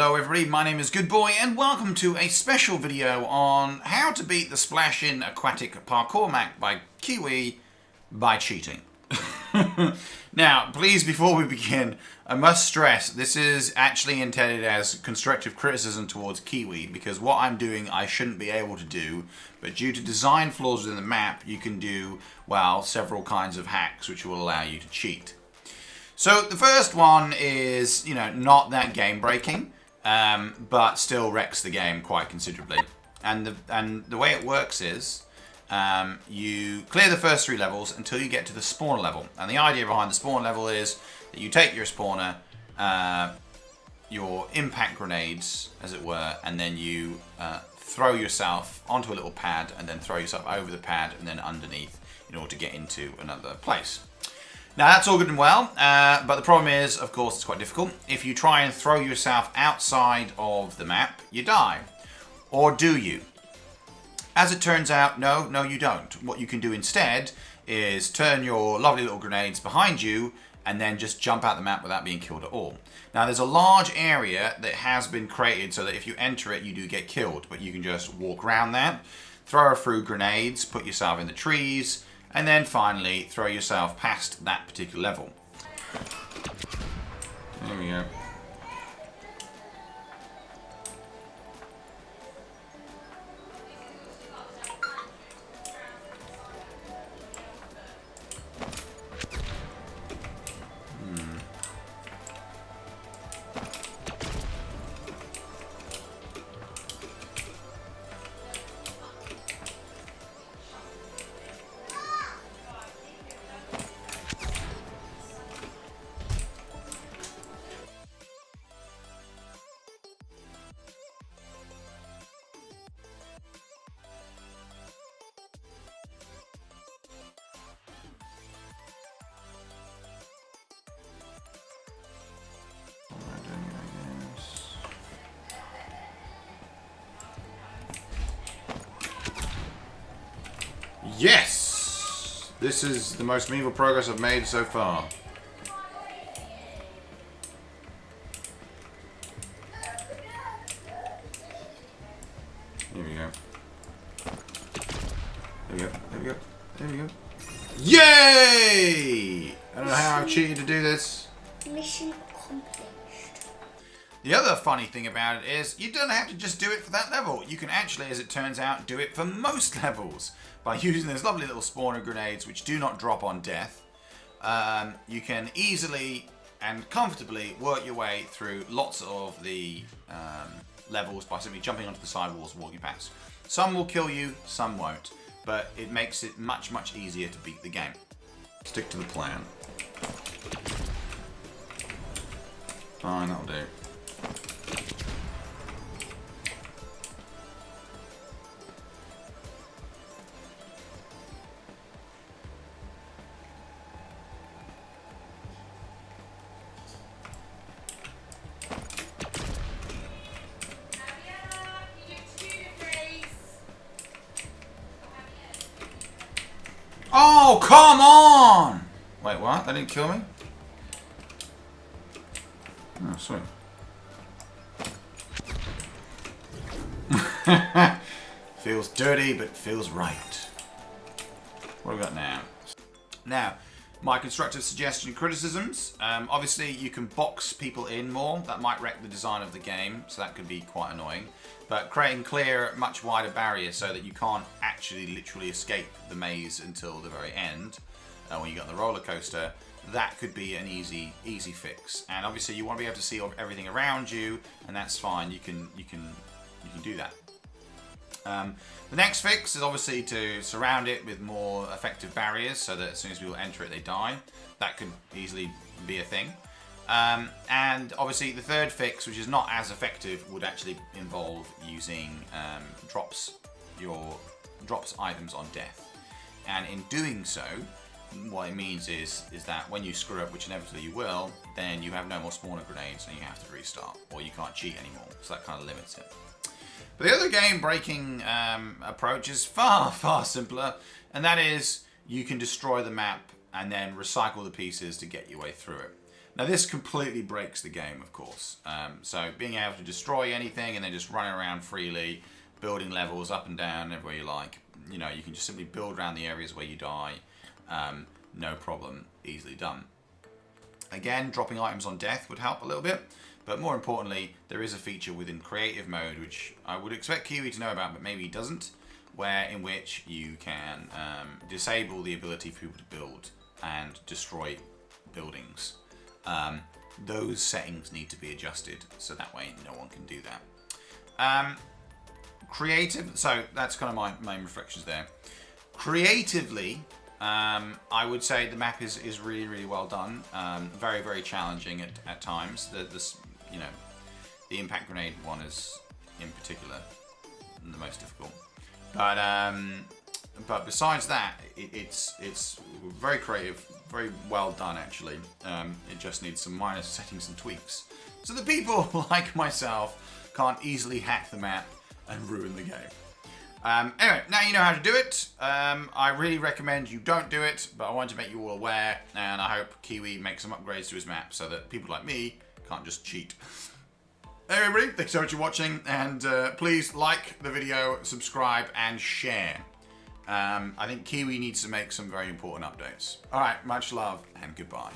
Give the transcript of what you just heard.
Hello everybody, my name is Goodboy and welcome to a special video on how to beat the Splash-In Aquatic Parkour Map by Kiwi by cheating. Now, please, before we begin, I must stress this is actually intended as constructive criticism towards Kiwi, because what I'm doing I shouldn't be able to do, but due to design flaws within the map, you can do, well, several kinds of hacks which will allow you to cheat. So the first one is, not that game breaking, but still wrecks the game quite considerably. And the way it works is, you clear the first 3 levels until you get to the spawner level. And the idea behind the spawner level is that you take your spawner, your impact grenades, as it were, and then you throw yourself onto a little pad, and then throw yourself over the pad and then underneath in order to get into another place. Now that's all good and well, but the problem is, of course, it's quite difficult. If you try and throw yourself outside of the map, you die. Or do you? As it turns out, no you don't. What you can do instead is turn your lovely little grenades behind you and then just jump out the map without being killed at all. Now there's a large area that has been created so that if you enter it, you do get killed, but you can just walk around that, throw through grenades, put yourself in the trees, and then finally throw yourself past that particular level. There we go. Yes! This is the most meaningful progress I've made so far. Here we go. There we go. There we go. There we go. Yay! I don't know how I've cheated to do this. Mission accomplished. The other funny thing about it is you don't have to just do it for that level. You can actually, as it turns out, do it for most levels by using those lovely little spawner grenades which do not drop on death. You can easily and comfortably work your way through lots of the levels by simply jumping onto the side walls and walking past. Some will kill you, some won't, but it makes it much, much easier to beat the game. Stick to the plan. Fine, that'll do. Oh, come on! Wait, what? That didn't kill me? Oh, sweet. Feels dirty, but feels right. What have we got now? Now, my constructive suggestion and criticisms. Obviously, you can box people in more. That might wreck the design of the game, so that could be quite annoying. But creating clear, much wider barriers so that you can't actually literally escape the maze until the very end, when you got the roller coaster, that could be an easy fix. And obviously, you want to be able to see everything around you, and that's fine. You can do that. The next fix is obviously to surround it with more effective barriers so that as soon as people enter it, they die. That could easily be a thing. And obviously the third fix, which is not as effective, would actually involve using drops items on death. And in doing so, what it means is that when you screw up, which inevitably you will, then you have no more spawner grenades and you have to restart, or you can't cheat anymore. So that kind of limits it. But the other game-breaking approach is far, far simpler, and that is you can destroy the map and then recycle the pieces to get your way through it. Now this completely breaks the game, of course. So being able to destroy anything and then just running around freely, building levels up and down everywhere you like. You know, you can just simply build around the areas where you die. No problem, easily done. Again, dropping items on death would help a little bit. But more importantly, there is a feature within creative mode, which I would expect Kiwi to know about, but maybe he doesn't, in which you can disable the ability for people to build and destroy buildings. Those settings need to be adjusted, so that way no one can do that. Creative, so that's kind of my main reflections there. Creatively, I would say the map is really, really well done. Very, very challenging at times. The impact grenade one is, in particular, the most difficult. But besides that, it's very creative, very well done actually. It just needs some minor settings and tweaks, so that people like myself can't easily hack the map and ruin the game. Anyway, now you know how to do it. I really recommend you don't do it, but I wanted to make you all aware, and I hope Kiwi makes some upgrades to his map so that people like me can't just cheat. Anyway, everybody, thanks so much for watching, and please like the video, subscribe, and share. I think Kiwi needs to make some very important updates. Alright, much love, and goodbye.